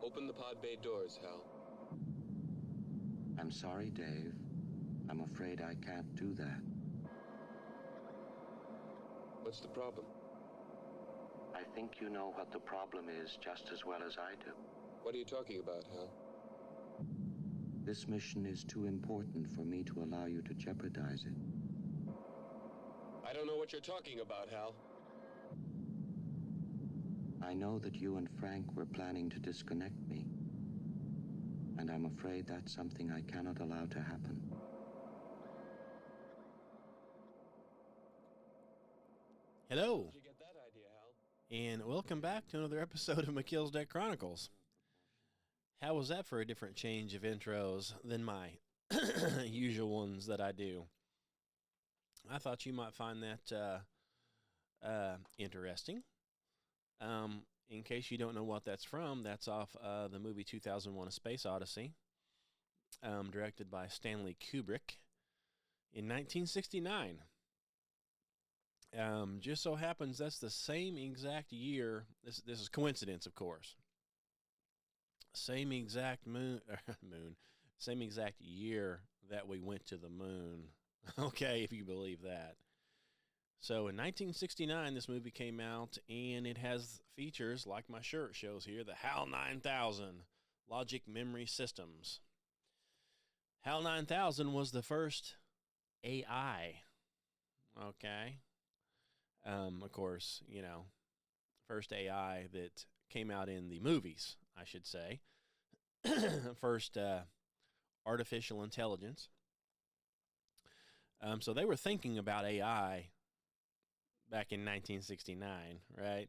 Open the pod bay doors, Hal. I'm sorry, Dave. I'm afraid I can't do that. What's the problem? I think you know what the problem is just as well as I do. What are you talking about, Hal? This mission is too important for me to allow you to jeopardize it. I don't know what you're talking about, Hal. I know that you and Frank were planning to disconnect me, and I'm afraid that's something I cannot allow to happen. Hello, Where'd you get that idea, Hal? and welcome back to another episode of Melchizedek Chronicles. How was that for a different change of intros than my usual ones that I do? I thought you might find that interesting. In case you don't know what that's from, that's off the movie 2001: A Space Odyssey, directed by Stanley Kubrick in 1969. Just so happens that's the same exact year. This is coincidence, of course. Same exact same exact year that we went to the moon. Okay, if you believe that. So in 1969, this movie came out, and it has features, like my shirt shows here, the HAL 9000 Logic Memory Systems. HAL 9000 was the first AI. Okay. Of course, first AI that came out in the movies, I should say. First artificial intelligence. So they were thinking about AI back in 1969, right?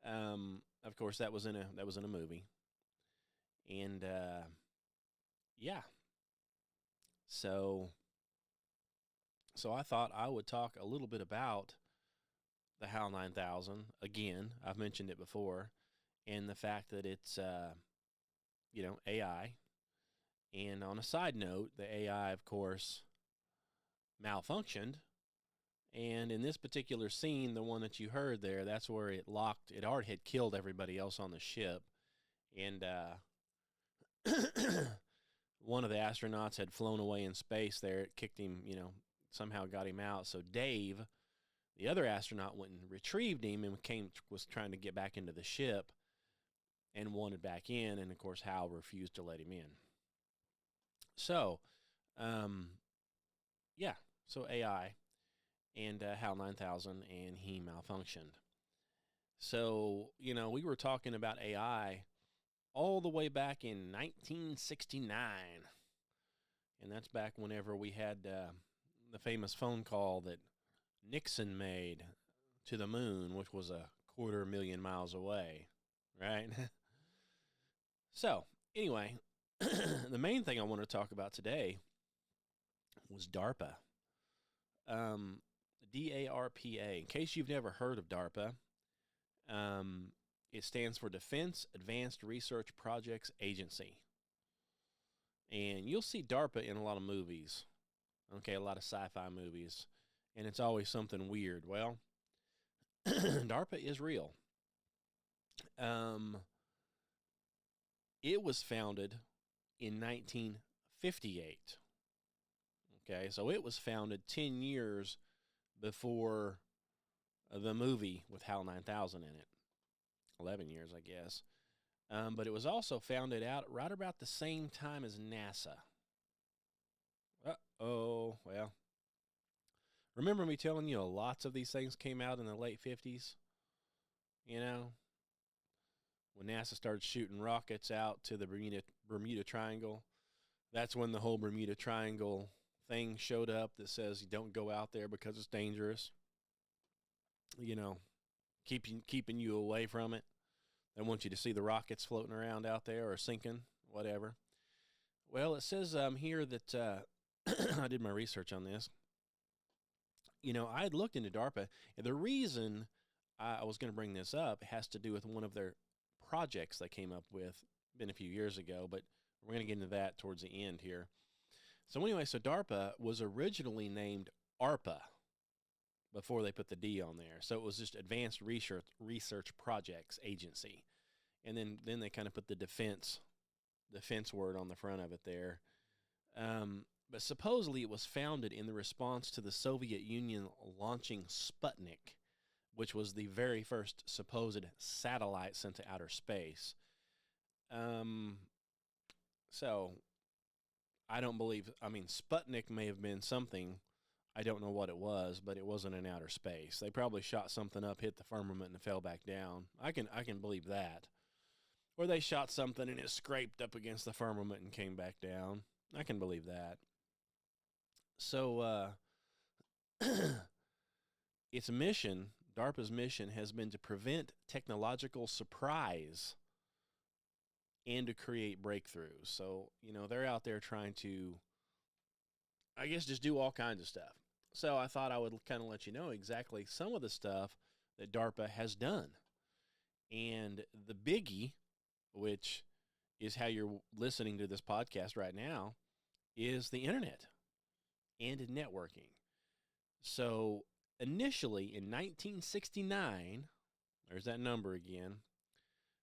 Of course, that was in a movie, and yeah. So I thought I would talk a little bit about the HAL 9000. Again, I've mentioned it before, and the fact that it's AI. And on a side note, the AI, of course, malfunctioned. And in this particular scene, the one that you heard there, that's where it locked. It already had killed everybody else on the ship. And one of the astronauts had flown away in space there. It kicked him, somehow got him out. So Dave, the other astronaut, went and retrieved him and was trying to get back into the ship and wanted back in. And, of course, Hal refused to let him in. So, so AI. And HAL 9000, and he malfunctioned. So, we were talking about AI all the way back in 1969. And that's back whenever we had the famous phone call that Nixon made to the moon, which was 250,000 miles away, right? So, anyway, the main thing I want to talk about today was DARPA. DARPA. In case you've never heard of DARPA, it stands for Defense Advanced Research Projects Agency. And you'll see DARPA in a lot of movies, okay, a lot of sci-fi movies, and it's always something weird. Well, DARPA is real. It was founded in 1958. Okay, so it was founded 10 years before the movie with HAL 9000 in it. 11 years, I guess. But it was also founded out right about the same time as NASA. Well. Remember me telling you lots of these things came out in the late 50s? When NASA started shooting rockets out to the Bermuda Triangle, that's when the whole Bermuda Triangle thing showed up that says you don't go out there because it's dangerous. Keeping you away from it. They want you to see the rockets floating around out there or sinking, whatever. Well, it says here that I did my research on this. I had looked into DARPA, and the reason I was going to bring this up has to do with one of their projects they came up with, been a few years ago, but we're going to get into that towards the end here. So anyway, DARPA was originally named ARPA before they put the D on there. So it was just Advanced Research Projects Agency. and then they kind of put the defense word on the front of it there. But supposedly it was founded in the response to the Soviet Union launching Sputnik, which was the very first supposed satellite sent to outer space. So I don't believe, Sputnik may have been something. I don't know what it was, but it wasn't in outer space. They probably shot something up, hit the firmament, and it fell back down. I can believe that. Or they shot something and it scraped up against the firmament and came back down. I can believe that. So, its mission, DARPA's mission, has been to prevent technological surprise and to create breakthroughs. So, they're out there trying to, I guess, just do all kinds of stuff. So I thought I would kind of let you know exactly some of the stuff that DARPA has done. And the biggie, which is how you're listening to this podcast right now, is the internet and networking. So initially in 1969, there's that number again.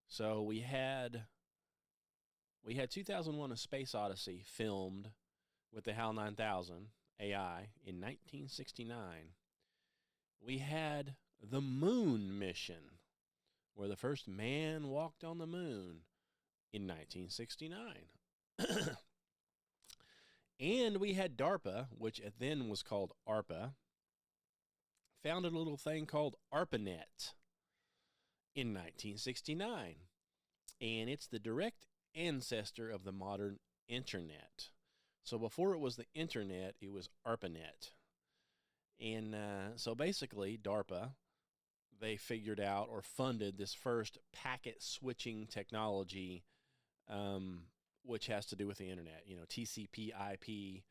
So we had 2001: A Space Odyssey filmed with the HAL 9000 AI in 1969. We had the moon mission, where the first man walked on the moon in 1969. And we had DARPA, which then was called ARPA, founded a little thing called ARPANET in 1969. And it's the direct ancestor of the modern internet. So before it was the internet, it was ARPANET. And so basically, DARPA, they figured out or funded this first packet switching technology, which has to do with the internet, TCP, IP,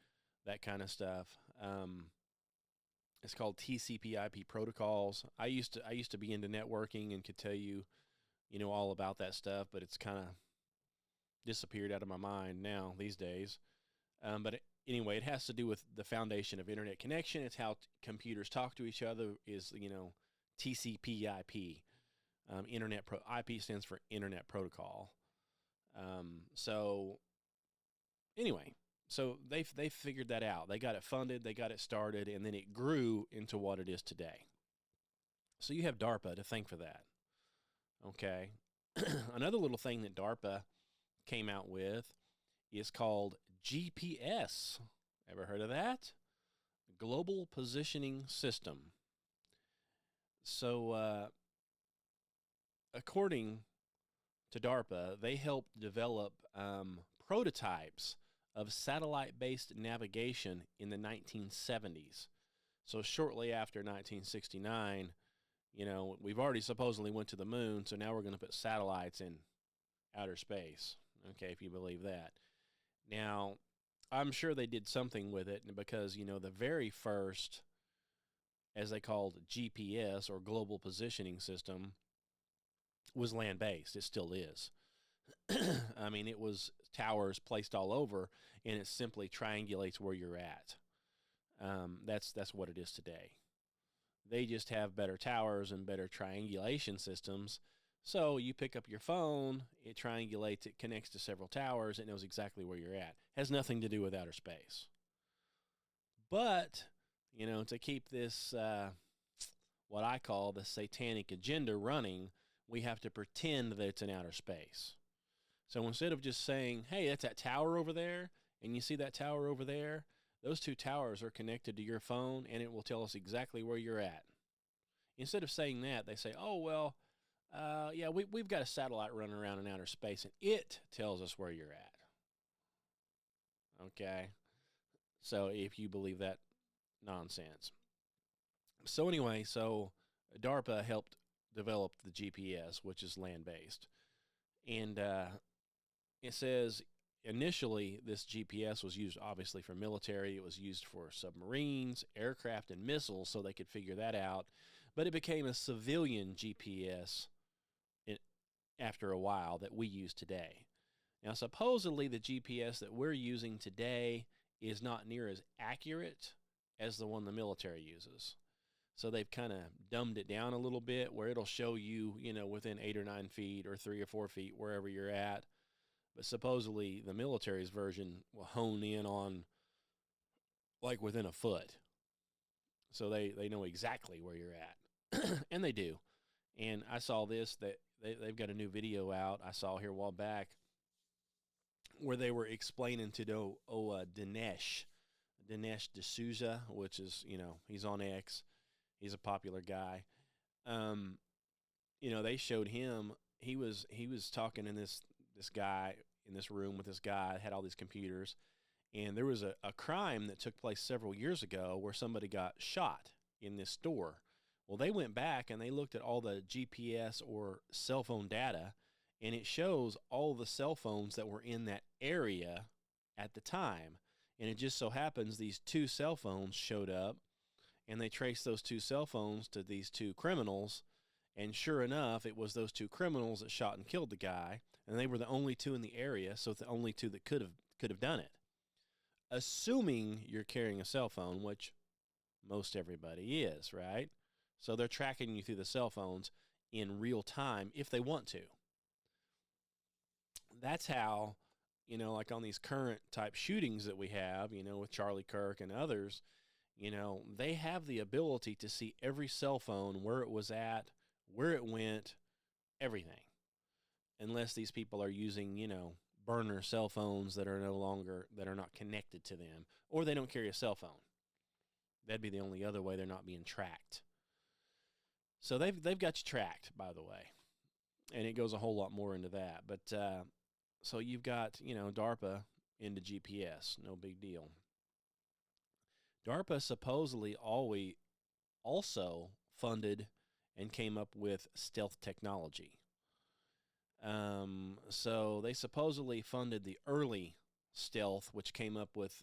that kind of stuff. It's called TCP, IP protocols. I used to be into networking and could tell you, all about that stuff, but it's kind of disappeared out of my mind now these days. But anyway, it has to do with the foundation of internet connection. It's how computers talk to each other is, TCP IP. IP stands for Internet Protocol. So anyway, so they figured that out. They got it funded, they got it started, and then it grew into what it is today. So you have DARPA to thank for that. Okay. Another little thing that DARPA came out with is called GPS. Ever heard of that? Global Positioning System. So, according to DARPA, they helped develop prototypes of satellite-based navigation in the 1970s. So shortly after 1969, we've already supposedly went to the moon, so now we're going to put satellites in outer space. Okay, if you believe that. Now, I'm sure they did something with it because, the very first, as they called GPS or Global Positioning System, was land-based. It still is. It was towers placed all over, and it simply triangulates where you're at. That's what it is today. They just have better towers and better triangulation systems. So you pick up your phone, it triangulates, it connects to several towers, it knows exactly where you're at. Has nothing to do with outer space. But, to keep this, what I call the satanic agenda running, we have to pretend that it's in outer space. So instead of just saying, hey, that's that tower over there, and you see that tower over there, those two towers are connected to your phone, and it will tell us exactly where you're at. Instead of saying that, they say, oh, well, we've got a satellite running around in outer space, and it tells us where you're at. Okay? So if you believe that nonsense. So anyway, DARPA helped develop the GPS, which is land-based. And it says initially this GPS was used obviously for military. It was used for submarines, aircraft, and missiles, so they could figure that out. But it became a civilian GPS after a while that we use today. Now, supposedly the GPS that we're using today is not near as accurate as the one the military uses. So they've kind of dumbed it down a little bit where it'll show you, within 8 or 9 feet or 3 or 4 feet, wherever you're at. But supposedly the military's version will hone in on like within a foot. So they know exactly where you're at. And they do. And I saw this, that they've got a new video out I saw here a while back where they were explaining to Dinesh D'Souza, which is, he's on X. He's a popular guy. They showed him, he was talking in this guy, in this room with this guy, had all these computers, and there was a crime that took place several years ago where somebody got shot in this store. Well, they went back and they looked at all the GPS or cell phone data, and it shows all the cell phones that were in that area at the time. And it just so happens these 2 cell phones showed up, and they traced those 2 cell phones to these 2 criminals. And sure enough, it was those 2 criminals that shot and killed the guy, and they were the only 2 in the area, so the only 2 that could have done it. Assuming you're carrying a cell phone, which most everybody is, right? So they're tracking you through the cell phones in real time if they want to. That's how, like on these current type shootings that we have, with Charlie Kirk and others, they have the ability to see every cell phone, where it was at, where it went, everything. Unless these people are using, burner cell phones that are not connected to them, or they don't carry a cell phone. That'd be the only other way they're not being tracked. So they've got you tracked, by the way. And it goes a whole lot more into that. But so you've got, DARPA into GPS, no big deal. DARPA supposedly also funded and came up with stealth technology. So they supposedly funded the early stealth, which came up with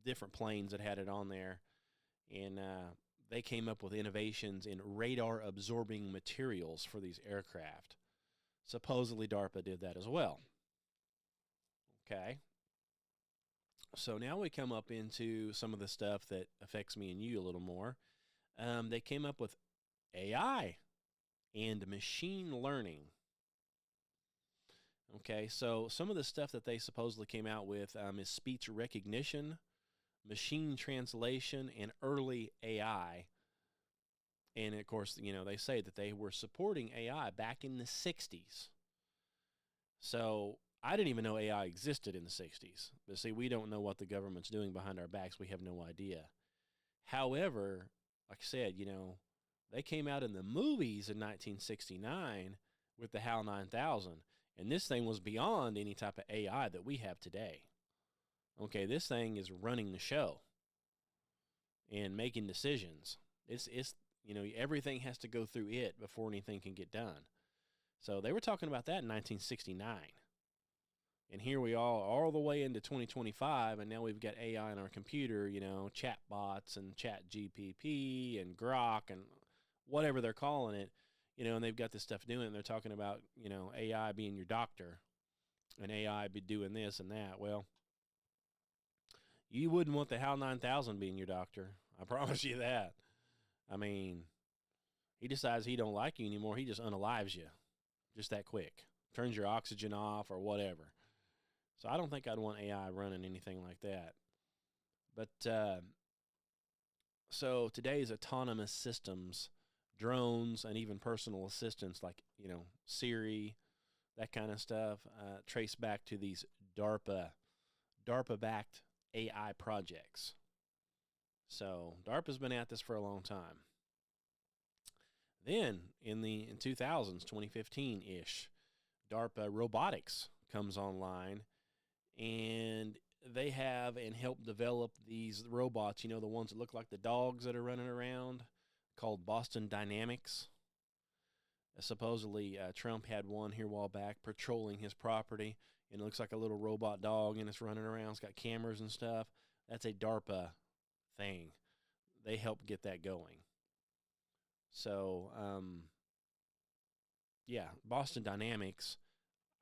different planes that had it on there. And they came up with innovations in radar-absorbing materials for these aircraft. Supposedly DARPA did that as well. Okay. So now we come up into some of the stuff that affects me and you a little more. They came up with AI and machine learning. Okay, so some of the stuff that they supposedly came out with is speech recognition, machine translation, and early AI. And, of course, they say that they were supporting AI back in the 60s. So I didn't even know AI existed in the 60s. But, see, we don't know what the government's doing behind our backs. We have no idea. However, like I said, they came out in the movies in 1969 with the HAL 9000. And this thing was beyond any type of AI that we have today. Okay, this thing is running the show and making decisions. It's everything has to go through it before anything can get done. So they were talking about that in 1969. And here we are all the way into 2025, and now we've got AI in our computer, chat bots and chat GPP and Grok and whatever they're calling it, and they've got this stuff doing it, and they're talking about, AI being your doctor and AI be doing this and that. Well, you wouldn't want the HAL 9000 being your doctor. I promise you that. I mean, he decides he don't like you anymore. He just unalives you just that quick. Turns your oxygen off or whatever. So I don't think I'd want AI running anything like that. But so today's autonomous systems, drones, and even personal assistants like, Siri, that kind of stuff, trace back to these DARPA-backed AI projects. So DARPA's been at this for a long time. Then in 2000s, 2015-ish, DARPA Robotics comes online, and they have and help develop these robots, the ones that look like the dogs that are running around, called Boston Dynamics. Supposedly, Trump had one here a while back patrolling his property, and it looks like a little robot dog, and it's running around. It's got cameras and stuff. That's a DARPA thing. They helped get that going. So, Boston Dynamics,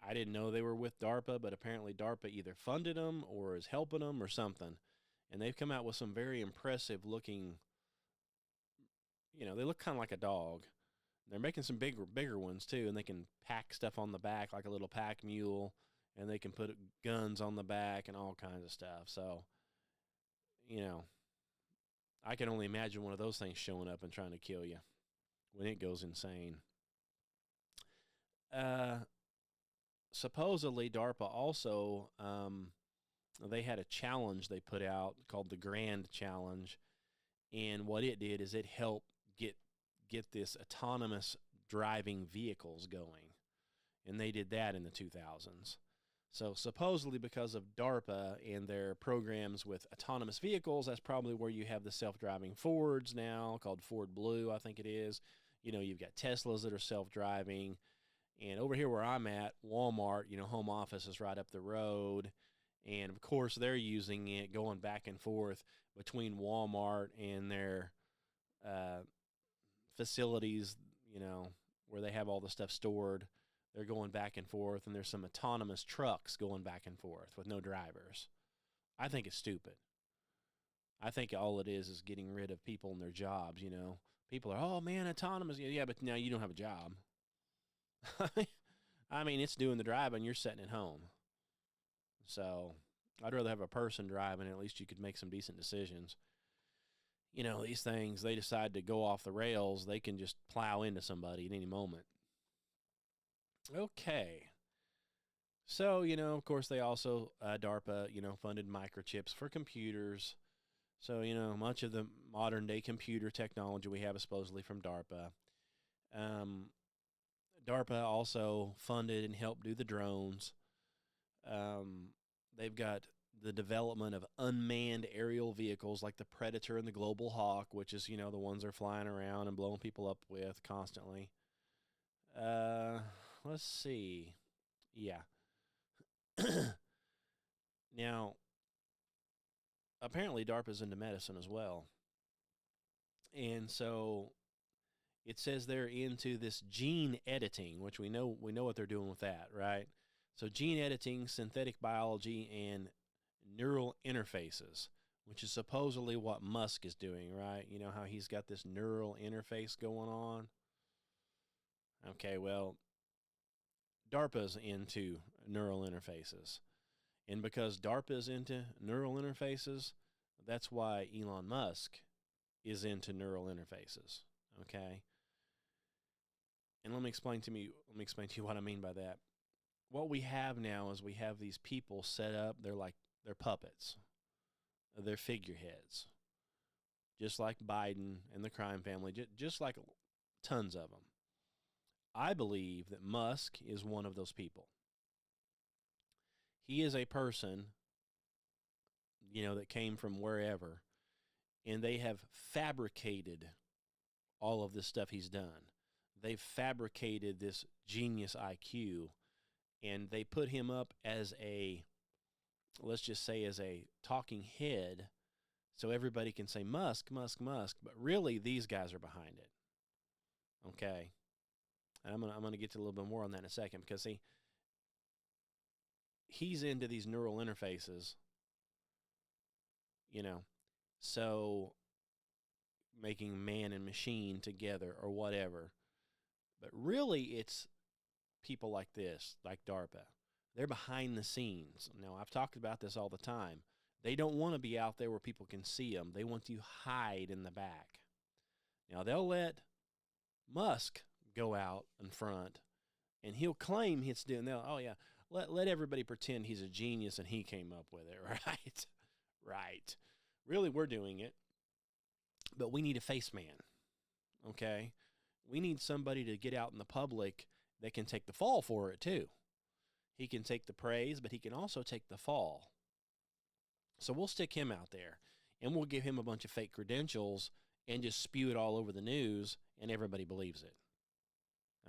I didn't know they were with DARPA, but apparently DARPA either funded them or is helping them or something. And they've come out with some very impressive looking they look kind of like a dog. They're making some bigger ones too, and they can pack stuff on the back like a little pack mule, and they can put guns on the back and all kinds of stuff. So, I can only imagine one of those things showing up and trying to kill you when it goes insane. Supposedly, DARPA also, they had a challenge they put out called the Grand Challenge, and what it did is it helped get this autonomous driving vehicles going, and they did that in the 2000s. So supposedly because of DARPA and their programs with autonomous vehicles, that's probably where you have the self-driving Fords now, called Ford Blue, I think it is. You've got Teslas that are self-driving. And over here where I'm at, Walmart, home office is right up the road. And, of course, they're using it going back and forth between Walmart and their facilities, where they have all the stuff stored. They're going back and forth, and there's some autonomous trucks going back and forth with no drivers. I think it's stupid. I think all it is getting rid of people and their jobs, People are, oh, man, autonomous. Yeah, but now you don't have a job. I mean, it's doing the driving. You're sitting at home. So I'd rather have a person driving, and at least you could make some decent decisions. These things, they decide to go off the rails, they can just plow into somebody at any moment. Okay. So, of course, they also, DARPA, funded microchips for computers. So, much of the modern-day computer technology we have is supposedly from DARPA. DARPA also funded and helped do the drones. They've got the development of unmanned aerial vehicles like the Predator and the Global Hawk, which is, the ones they're flying around and blowing people up with constantly. Let's see. Yeah. Now, apparently DARPA's into medicine as well. And so it says they're into this gene editing, which we know what they're doing with that, right? So gene editing, synthetic biology, and neural interfaces, which is supposedly what Musk is doing, right? How he's got this neural interface going on. Okay, well, DARPA's into neural interfaces. And because DARPA's into neural interfaces, that's why Elon Musk is into neural interfaces, okay? And let me explain to you what I mean by that. What we have now is we have these people set up, they're puppets. They're figureheads. Just like Biden and the crime family, just like tons of them. I believe that Musk is one of those people. He is a person, that came from wherever, and they have fabricated all of this stuff he's done. They've fabricated this genius IQ, and they put him up as let's just say as a talking head, so everybody can say Musk, Musk, Musk, but really these guys are behind it. Okay? And I'm gonna get to a little bit more on that in a second, because see, he's into these neural interfaces, so making man and machine together or whatever. But really it's people like this, like DARPA. They're behind the scenes. Now, I've talked about this all the time. They don't want to be out there where people can see them. They want to hide in the back. Now, they'll let Musk go out in front, and he'll claim he's doing that. Oh, yeah, let everybody pretend he's a genius and he came up with it, right? Right. Really, we're doing it, but we need a face man, okay? We need somebody to get out in the public that can take the fall for it, too. He can take the praise, but he can also take the fall. So we'll stick him out there, and we'll give him a bunch of fake credentials and just spew it all over the news, and everybody believes it.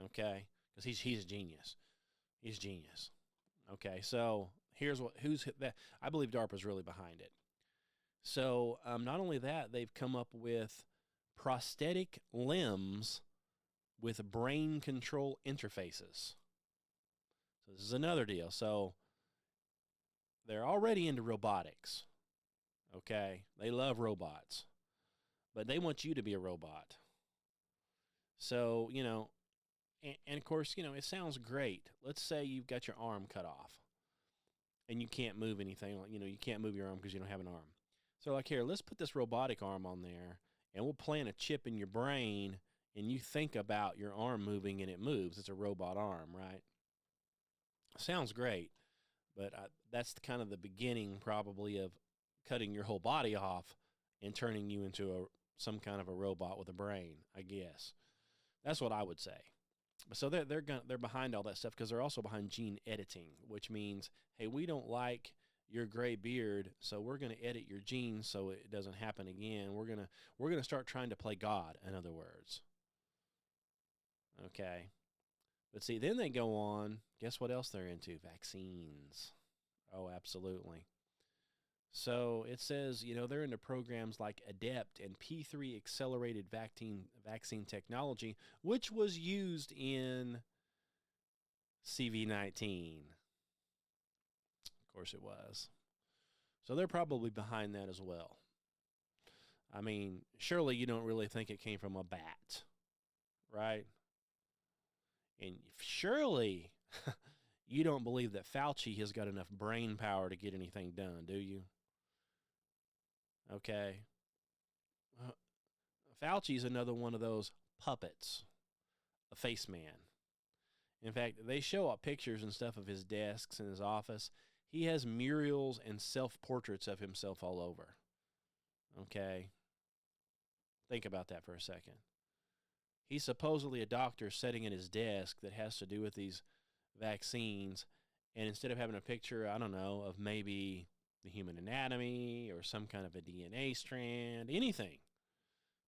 Okay? Because he's a genius. He's genius. Okay, so who's that? I believe DARPA's really behind it. So not only that, they've come up with prosthetic limbs with brain control interfaces. So this is another deal. So they're already into robotics, okay? They love robots, but they want you to be a robot, So, and of course, it sounds great. Let's say you've got your arm cut off and you can't move anything. You can't move your arm because you don't have an arm. So, like, here, let's put this robotic arm on there and we'll plant a chip in your brain and you think about your arm moving and it moves. It's a robot arm, right? Sounds great, but that's kind of the beginning probably of cutting your whole body off and turning you into some kind of a robot with a brain, I guess. That's what I would say. So they're behind all that stuff because they're also behind gene editing, which means, hey, we don't like your gray beard, so we're going to edit your genes so it doesn't happen again. We're gonna start trying to play God, in other words. Okay. But see, then they go on. Guess what else they're into? Vaccines. Oh, absolutely. So it says, they're into programs like ADEPT and P3 accelerated vaccine technology, which was used in CV-19. Of course it was. So they're probably behind that as well. I mean, surely you don't really think it came from a bat, right? And surely you don't believe that Fauci has got enough brain power to get anything done, do you? Okay. Fauci's another one of those puppets, a face man. In fact, they show up pictures and stuff of his desks in his office. He has murals and self-portraits of himself all over. Okay. Think about that for a second. He's supposedly a doctor sitting at his desk that has to do with these vaccines, and instead of having a picture, I don't know, of maybe the human anatomy or some kind of a DNA strand, anything,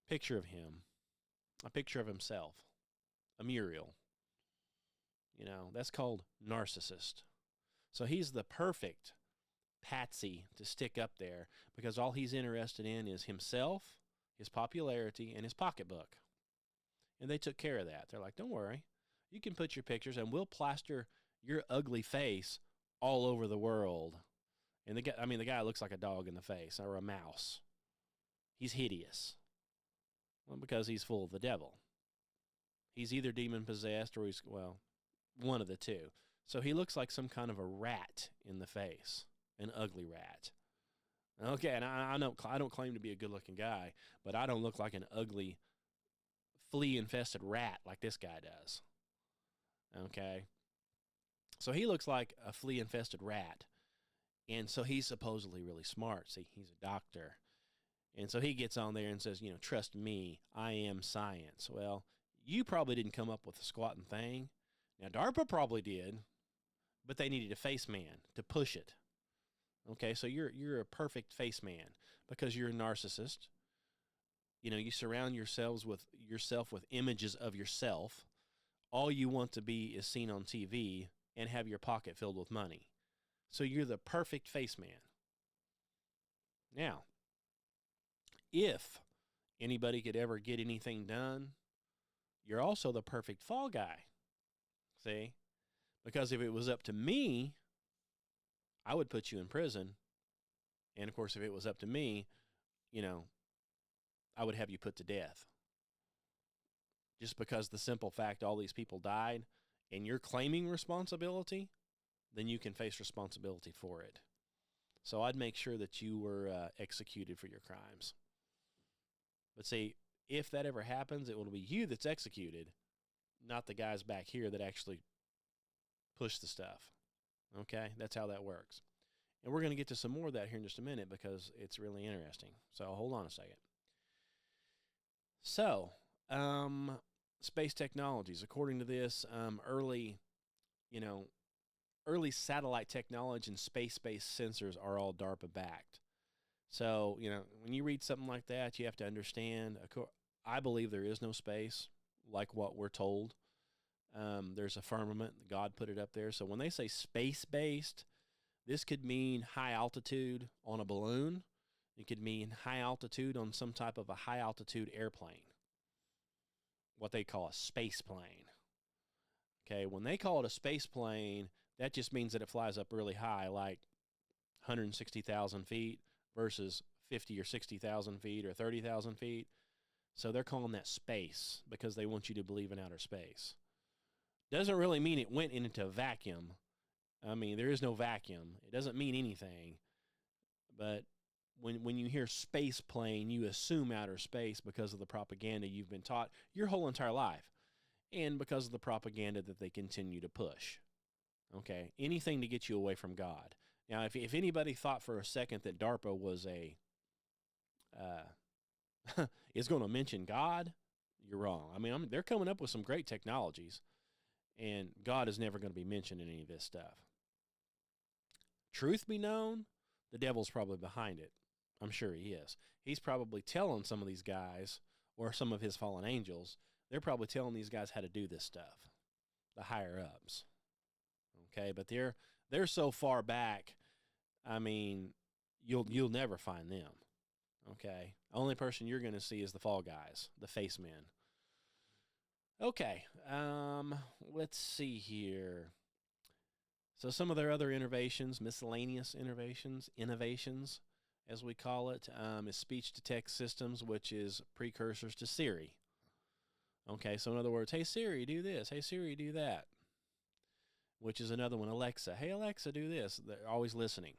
picture of him, a picture of himself, a mural. That's called narcissist. So he's the perfect patsy to stick up there because all he's interested in is himself, his popularity, and his pocketbook. And they took care of that. They're like, don't worry. You can put your pictures and we'll plaster your ugly face all over the world. And the guy looks like a dog in the face or a mouse. He's hideous. Well, because he's full of the devil. He's either demon-possessed or he's, one of the two. So he looks like some kind of a rat in the face, an ugly rat. Okay, and I don't claim to be a good-looking guy, but I don't look like an ugly, flea-infested rat like this guy does. Okay? So he looks like a flea-infested rat. And so he's supposedly really smart. See, he's a doctor. And so he gets on there and says, trust me, I am science. Well, you probably didn't come up with a squatting thing. Now, DARPA probably did, but they needed a face man to push it. Okay, so you're a perfect face man because you're a narcissist. You surround yourself with images of yourself. All you want to be is seen on TV and have your pocket filled with money. So you're the perfect face man. Now, if anybody could ever get anything done, you're also the perfect fall guy. See? Because if it was up to me, I would put you in prison. And, of course, if it was up to me, I would have you put to death. Just because the simple fact all these people died and you're claiming responsibility, then you can face responsibility for it. So I'd make sure that you were executed for your crimes. But see, if that ever happens, it will be you that's executed, not the guys back here that actually push the stuff. Okay? That's how that works. And we're going to get to some more of that here in just a minute because it's really interesting. So hold on a second. So, space technologies. According to this, early satellite technology and space-based sensors are all DARPA-backed. So, when you read something like that, you have to understand, I believe there is no space like what we're told. There's a firmament. God put it up there. So when they say space-based, this could mean high altitude on a balloon. It could mean high altitude on some type of a high-altitude airplane, what they call a space plane. Okay, when they call it a space plane, that just means that it flies up really high, like 160,000 feet versus 50 or 60,000 feet or 30,000 feet. So they're calling that space because they want you to believe in outer space. Doesn't really mean it went into a vacuum. I mean, there is no vacuum. It doesn't mean anything. But when you hear space plane, you assume outer space because of the propaganda you've been taught your whole entire life, and because of the propaganda that they continue to push. Okay, anything to get you away from God. Now, if anybody thought for a second that DARPA was is going to mention God, you're wrong. I mean, they're coming up with some great technologies, and God is never going to be mentioned in any of this stuff. Truth be known, the devil's probably behind it. I'm sure he is. He's probably telling some of these guys, or some of his fallen angels, they're probably telling these guys how to do this stuff, the higher-ups. Okay, but they're so far back, I mean, you'll never find them. Okay, only person you're going to see is the fall guys, the face men. Okay, let's see here. So some of their other innovations, miscellaneous innovations, as we call it, is speech-to-text systems, which is precursors to Siri. Okay, so in other words, hey, Siri, do this. Hey, Siri, do that. Which is another one, Alexa. Hey, Alexa, do this. They're always listening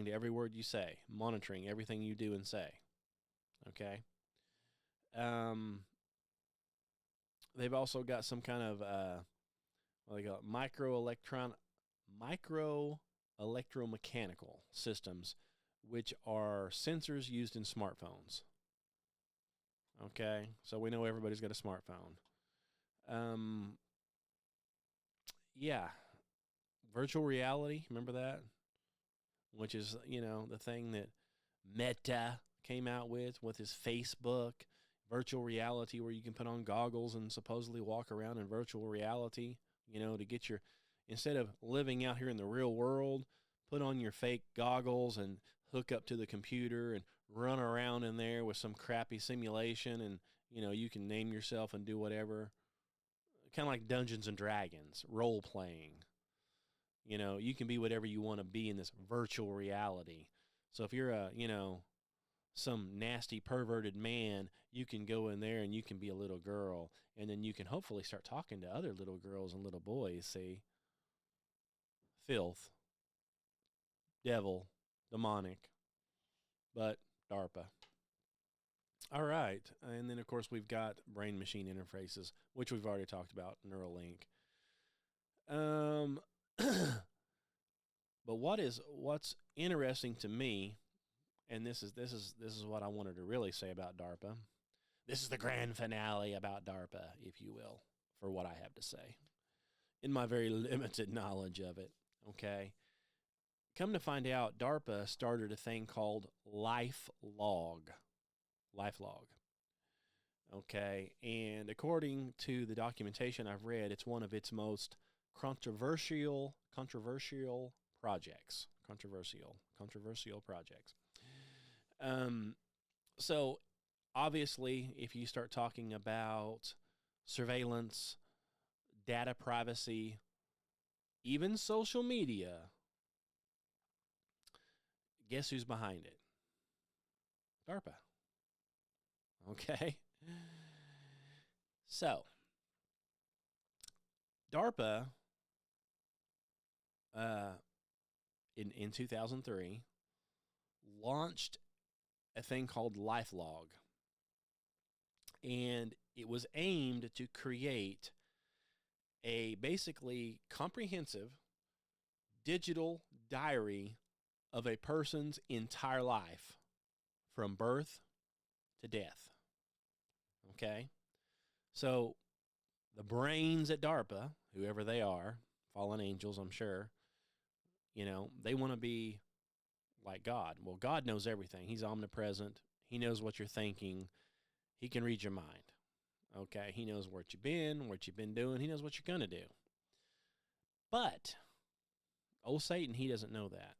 to every word you say, monitoring everything you do and say. Okay? They've also got some kind of, what they call it, micro-electromechanical systems, which are sensors used in smartphones. Okay, so we know everybody's got a smartphone. Yeah, virtual reality, remember that? Which is, the thing that Meta came out with his Facebook, virtual reality, where you can put on goggles and supposedly walk around in virtual reality, to get instead of living out here in the real world, put on your fake goggles and hook up to the computer and run around in there with some crappy simulation, and you can name yourself and do whatever, kind of like Dungeons and Dragons, role playing. You can be whatever you want to be in this virtual reality. So if you're some nasty perverted man, you can go in there and you can be a little girl, and then you can hopefully start talking to other little girls and little boys. See, filth, devil, demonic, but DARPA. All right. And then, of course, we've got brain-machine interfaces, which we've already talked about, Neuralink. But what's interesting to me, and this is what I wanted to really say about DARPA. This is the grand finale about DARPA, if you will, for what I have to say, in my very limited knowledge of it. Okay. Come to find out, DARPA started a thing called LifeLog. Okay, and according to the documentation I've read, it's one of its most controversial projects. Controversial projects. So, obviously, if you start talking about surveillance, data privacy, even social media, guess who's behind it? DARPA. Okay? So, DARPA, in 2003, launched a thing called LifeLog. And it was aimed to create a basically comprehensive digital diary of a person's entire life from birth to death. Okay? So the brains at DARPA, whoever they are, fallen angels, I'm sure, they want to be like God. Well, God knows everything. He's omnipresent. He knows what you're thinking. He can read your mind. Okay? He knows what you've been doing. He knows what you're going to do. But old Satan, he doesn't know that.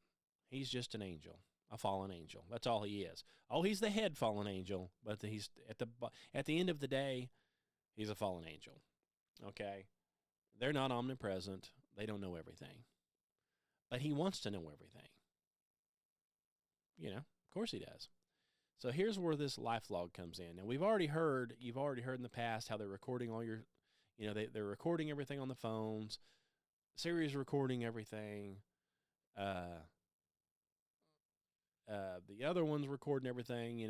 He's just an angel, a fallen angel. That's all he is. Oh, he's the head fallen angel, but he's at the end of the day, he's a fallen angel. Okay? They're not omnipresent. They don't know everything. But he wants to know everything. Of course he does. So here's where this life log comes in. Now you've already heard in the past how they're recording all your, they're recording everything on the phones. Siri's recording everything. The other one's recording everything,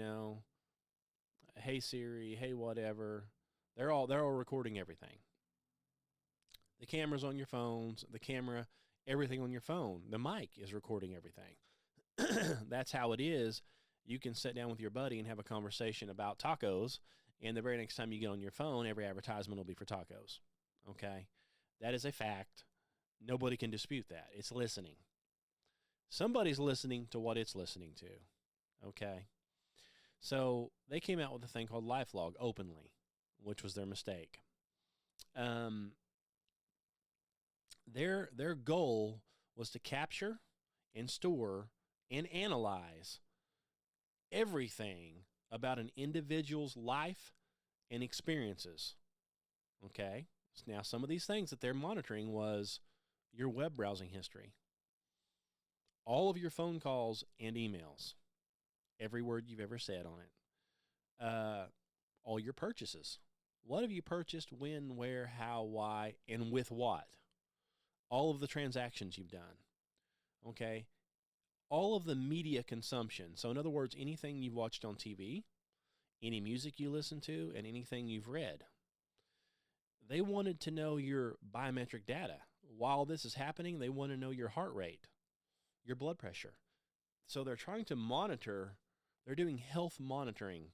Hey Siri, hey whatever. They're all recording everything. The camera's on your phones, everything on your phone. The mic is recording everything. That's how it is. You can sit down with your buddy and have a conversation about tacos, and the very next time you get on your phone, every advertisement will be for tacos. Okay? That is a fact. Nobody can dispute that. It's listening. Somebody's listening to what it's listening to. Okay? So they came out with a thing called LifeLog openly, which was their mistake. Their goal was to capture and store and analyze everything about an individual's life and experiences. Okay? Now, some of these things that they're monitoring was your web browsing history, all of your phone calls and emails, every word you've ever said on it, all your purchases. What have you purchased, when, where, how, why, and with what? All of the transactions you've done. Okay? All of the media consumption. So in other words, anything you've watched on TV, any music you listen to, and anything you've read. They wanted to know your biometric data. While this is happening, they want to know your heart rate, your blood pressure. So they're trying to monitor, they're doing health monitoring.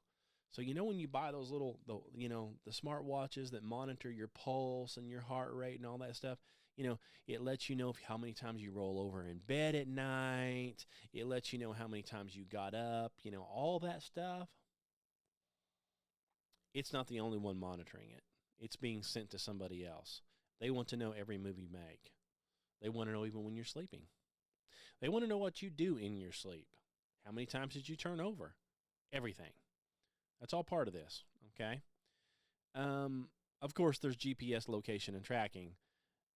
So when you buy those the smart watches that monitor your pulse and your heart rate and all that stuff, it lets you know how many times you roll over in bed at night. It lets you know how many times you got up, all that stuff. It's not the only one monitoring it. It's being sent to somebody else. They want to know every move you make. They want to know even when you're sleeping. They want to know what you do in your sleep. How many times did you turn over? Everything. That's all part of this, okay? Of course, there's GPS location and tracking.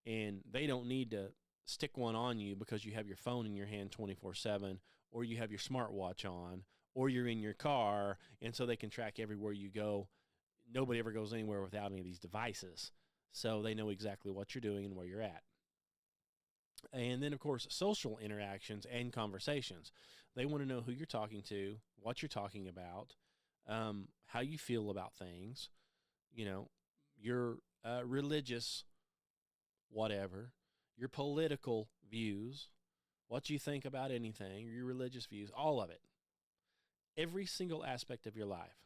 And they don't need to stick one on you because you have your phone in your hand 24/7, or you have your smartwatch on, or you're in your car, and so they can track everywhere you go. Nobody ever goes anywhere without any of these devices. So they know exactly what you're doing and where you're at. And then, of course, social interactions and conversations. They want to know who you're talking to, what you're talking about, how you feel about things, your religious whatever, your political views, what you think about anything, your religious views, all of it. Every single aspect of your life.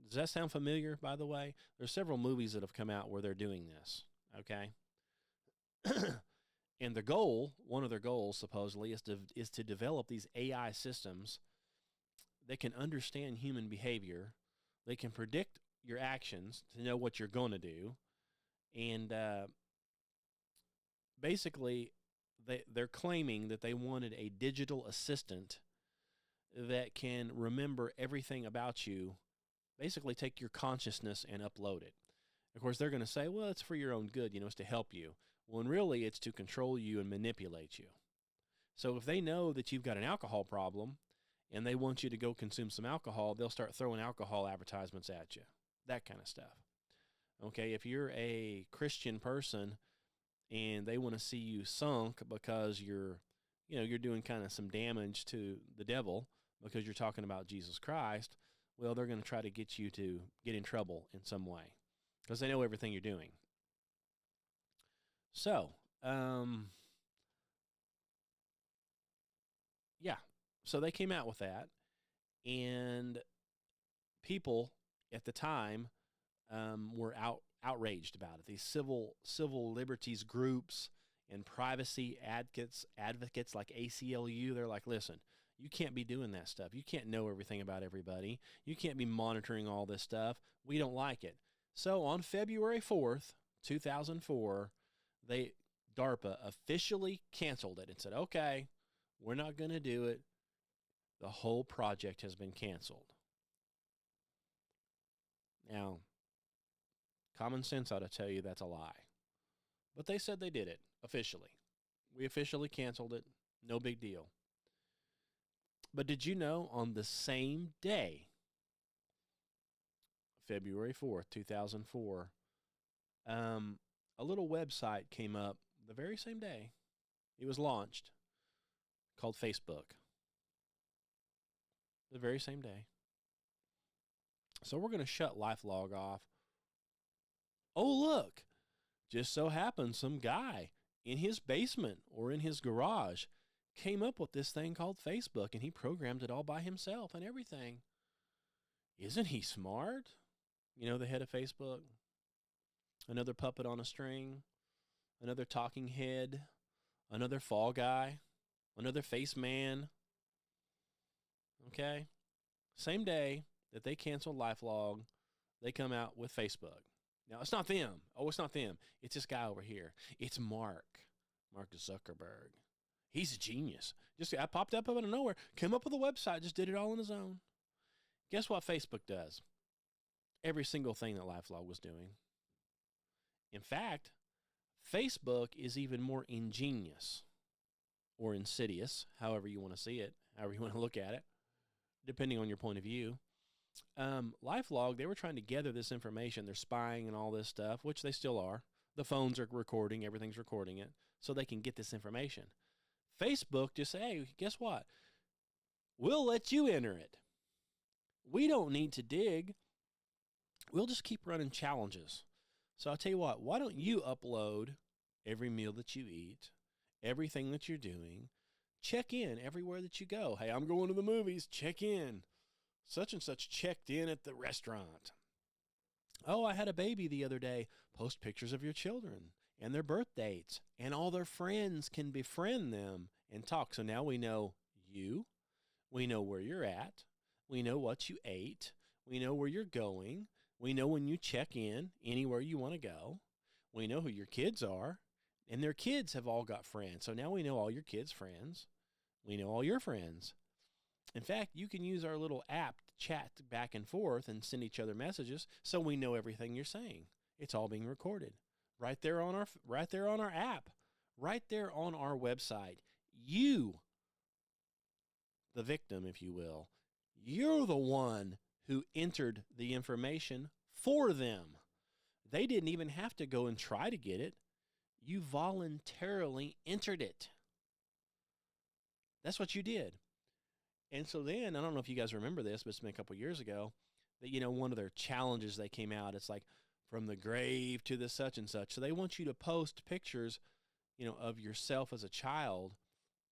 Does that sound familiar, by the way? There's several movies that have come out where they're doing this, okay? And the goal, one of their goals supposedly, is to develop these AI systems that can understand human behavior. They can predict your actions to know what you're going to do. And basically, they're claiming that they wanted a digital assistant that can remember everything about you, basically take your consciousness and upload it. Of course, they're going to say, well, it's for your own good, it's to help you. When really it's to control you and manipulate you. So if they know that you've got an alcohol problem and they want you to go consume some alcohol, they'll start throwing alcohol advertisements at you, that kind of stuff. Okay, if you're a Christian person and they want to see you sunk because you're doing kind of some damage to the devil because you're talking about Jesus Christ, well, they're going to try to get you to get in trouble in some way because they know everything you're doing. So, so they came out with that, and people at the time were outraged about it. These civil liberties groups and privacy advocates like ACLU, they're like, listen, you can't be doing that stuff. You can't know everything about everybody. You can't be monitoring all this stuff. We don't like it. So on February 4th, 2004, DARPA officially canceled it and said, okay, we're not going to do it. The whole project has been canceled. Now, common sense ought to tell you that's a lie. But they said they did it officially. We officially canceled it. No big deal. But did you know on the same day February 4th, 2004, a little website came up the very same day it was launched called Facebook. The very same day. So we're going to shut LifeLog off. Oh, look. Just so happens some guy in his basement or in his garage came up with this thing called Facebook, and he programmed it all by himself and everything. Isn't he smart? You know, the head of Facebook. Another puppet on a string. Another talking head. Another fall guy. Another face man. Okay? Same day that they canceled LifeLog, they come out with Facebook. Now, it's not them. Oh, it's not them. It's this guy over here. It's Mark Zuckerberg. He's a genius. I popped up out of nowhere, came up with a website, just did it all on his own. Guess what Facebook does? Every single thing that LifeLog was doing. In fact, Facebook is even more ingenious or insidious, however you want to see it, however you want to look at it, depending on your point of view. LifeLog, they were trying to gather this information. They're spying and all this stuff, which they still are. The phones are recording. Everything's recording it so they can get this information. Facebook just say, hey, guess what? We'll let you enter it. We don't need to dig. We'll just keep running challenges. So I'll tell you what, why don't you upload every meal that you eat, everything that you're doing, check in everywhere that you go. Hey, I'm going to the movies. Check in. Such and such checked in at the restaurant. Oh, I had a baby the other day. Post pictures of your children and their birth dates, and all their friends can befriend them and talk. So now we know you. We know where you're at. We know what you ate. We know where you're going. We know when you check in anywhere you want to go. We know who your kids are, and their kids have all got friends. So now we know all your kids' friends. We know all your friends. In fact, you can use our little app to chat back and forth and send each other messages so we know everything you're saying. It's all being recorded right there on our app, right there on our website. You, the victim, if you will, you're the one who entered the information for them. They didn't even have to go and try to get it. You voluntarily entered it. That's what you did. And so then, I don't know if you guys remember this, but it's been a couple years ago, that, one of their challenges they came out, it's like from the grave to the such and such. So they want you to post pictures, of yourself as a child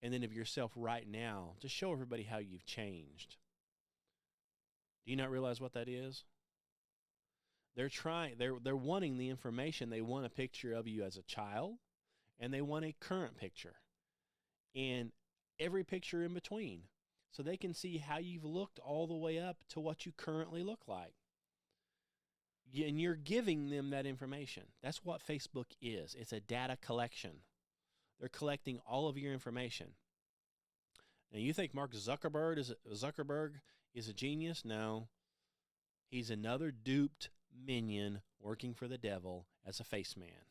and then of yourself right now to show everybody how you've changed. Do you not realize what that is? They're wanting the information. They want a picture of you as a child, and they want a current picture and every picture in between, so they can see how you've looked all the way up to what you currently look like. And you're giving them that information. That's what Facebook is. It's a data collection. They're collecting all of your information. Now, you think Mark Zuckerberg is a genius? No. He's another duped minion working for the devil as a face man.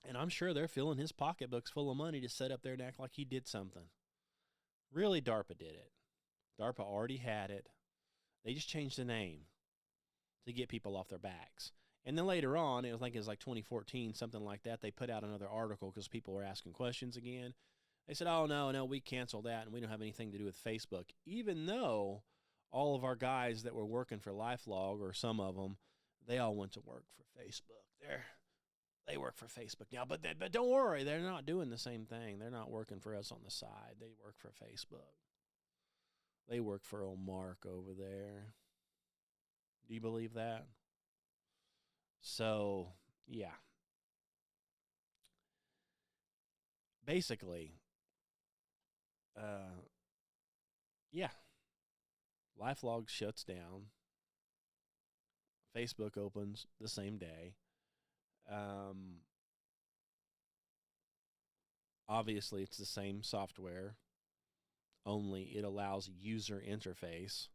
And I'm sure they're filling his pocketbooks full of money to sit up there and act like he did something. Really, DARPA did it. DARPA already had it. They just changed the name to get people off their backs. And then later on, it was like 2014, something like that, they put out another article because people were asking questions again. They said, oh, no, we canceled that, and we don't have anything to do with Facebook, even though all of our guys that were working for LifeLog, or some of them, they all went to work for Facebook. They work for Facebook now, but don't worry, they're not doing the same thing. They're not working for us on the side. They work for Facebook. They work for old Mark over there. Do you believe that? So, yeah. Basically, LifeLog shuts down. Facebook opens the same day. Obviously, it's the same software, only it allows user interface,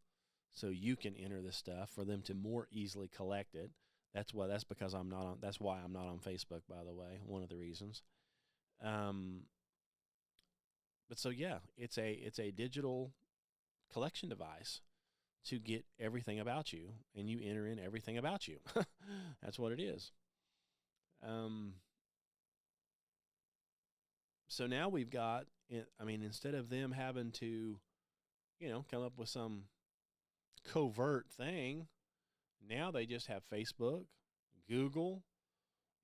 so you can enter this stuff for them to more easily collect it. That's why I'm not on Facebook, by the way, one of the reasons. But so yeah, it's a digital collection device to get everything about you, and you enter in everything about you. That's what it is. So now we've got, instead of them having to, come up with some covert thing, now they just have Facebook, Google,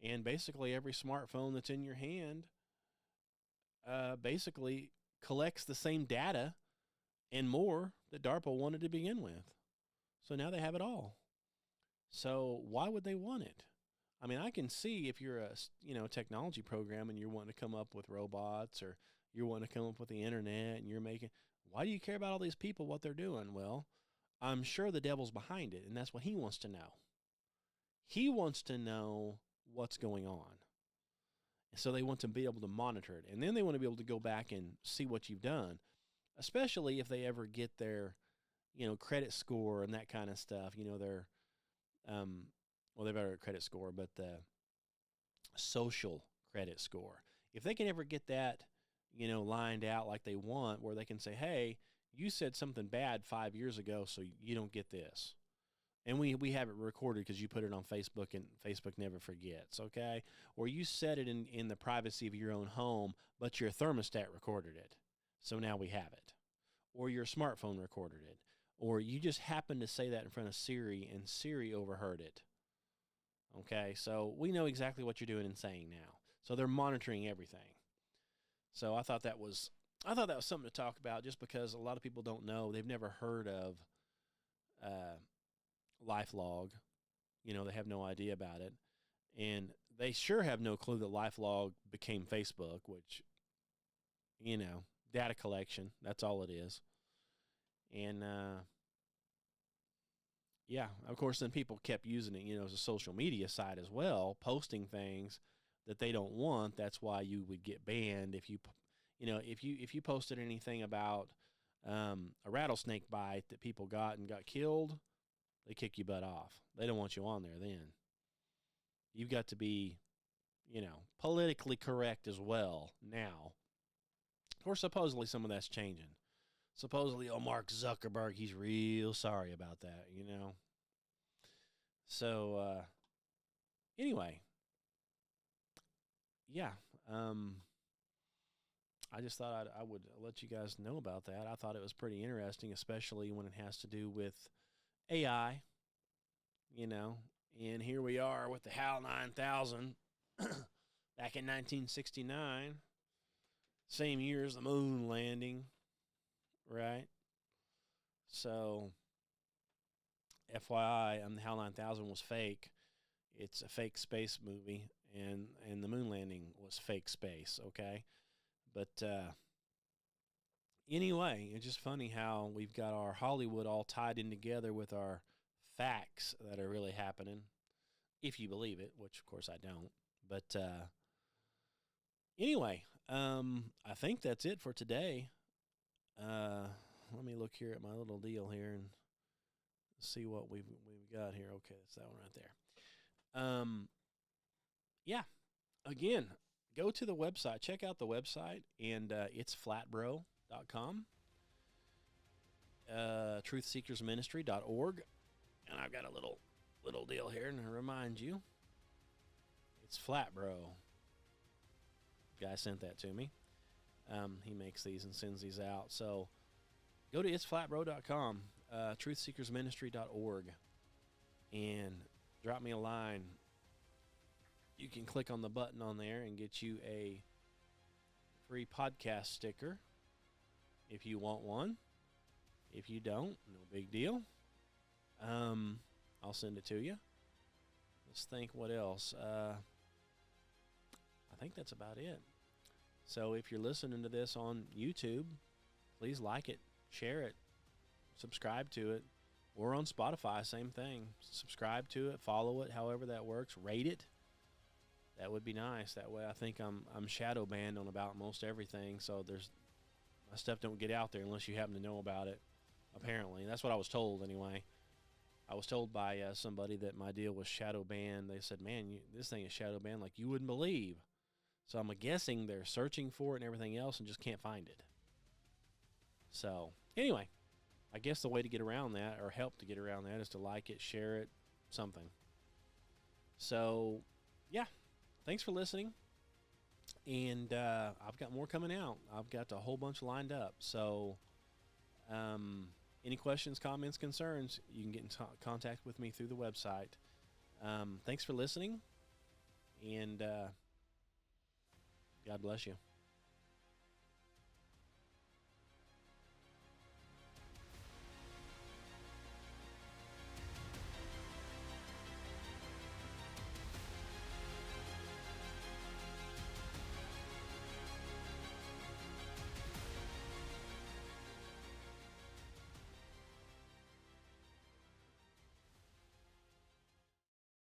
and basically every smartphone that's in your hand basically collects the same data and more that DARPA wanted to begin with. So now they have it all. So why would they want it? I can see if you're a technology program and you're wanting to come up with robots, or you're wanting to come up with the internet, and why do you care about all these people, what they're doing? Well, I'm sure the devil's behind it, and that's what he wants to know. He wants to know what's going on. So they want to be able to monitor it, and then they want to be able to go back and see what you've done, especially if they ever get their, credit score and that kind of stuff. Their, they've got a credit score, but the social credit score. If they can ever get that, lined out like they want, where they can say, hey, you said something bad 5 years ago, so you don't get this. And we have it recorded because you put it on Facebook, and Facebook never forgets, okay? Or you said it in the privacy of your own home, but your thermostat recorded it, so now we have it. Or your smartphone recorded it. Or you just happened to say that in front of Siri, and Siri overheard it. Okay, so we know exactly what you're doing and saying now. So they're monitoring everything. So I thought that was something to talk about, just because a lot of people don't know. They've never heard of LifeLog. They have no idea about it. And they sure have no clue that LifeLog became Facebook, which, data collection, that's all it is. And, yeah, of course, then people kept using it, as a social media site as well, posting things that they don't want. That's why you would get banned if you posted anything about a rattlesnake bite that people got and got killed. They kick your butt off. They don't want you on there then. You've got to be, politically correct as well now. Of course, supposedly some of that's changing. Supposedly, Mark Zuckerberg, he's real sorry about that, So, anyway, yeah, I just thought I would let you guys know about that. I thought it was pretty interesting, especially when it has to do with AI, and here we are with the HAL 9000 back in 1969, same year as the moon landing, right? So, FYI, the HAL 9000 was fake. It's a fake space movie, and the moon landing was fake space, okay? But anyway, it's just funny how we've got our Hollywood all tied in together with our facts that are really happening, if you believe it, which, of course, I don't. But anyway, I think that's it for today. Let me look here at my little deal here and see what we've got here. Okay, that's that one right there. Yeah, again, go to the website. Check out the website, and it's flatbro.com, truthseekersministry.org, and I've got a little deal here, and to remind you, it's Flatbro. Guy sent that to me. He makes these and sends these out. So go to itsflatbro.com, truthseekersministry.org, and drop me a line. You can click on the button on there and get you a free podcast sticker if you want one. If you don't, no big deal. I'll send it to you. Let's think what else. I think that's about it. So if you're listening to this on YouTube, please like it, share it, subscribe to it. Or on Spotify, same thing. Subscribe to it, follow it, however that works. Rate it. That would be nice. That way I think I'm shadow banned on about most everything, so my stuff don't get out there unless you happen to know about it, apparently. That's what I was told anyway. I was told by somebody that my deal was shadow banned. They said, man, this thing is shadow banned like you wouldn't believe. So I'm guessing they're searching for it and everything else and just can't find it. So, anyway, I guess the way to get around that, or help to get around that, is to like it, share it, something. So, yeah, thanks for listening. And I've got more coming out. I've got a whole bunch lined up. So, any questions, comments, concerns, you can get in contact with me through the website. Thanks for listening, and God bless you.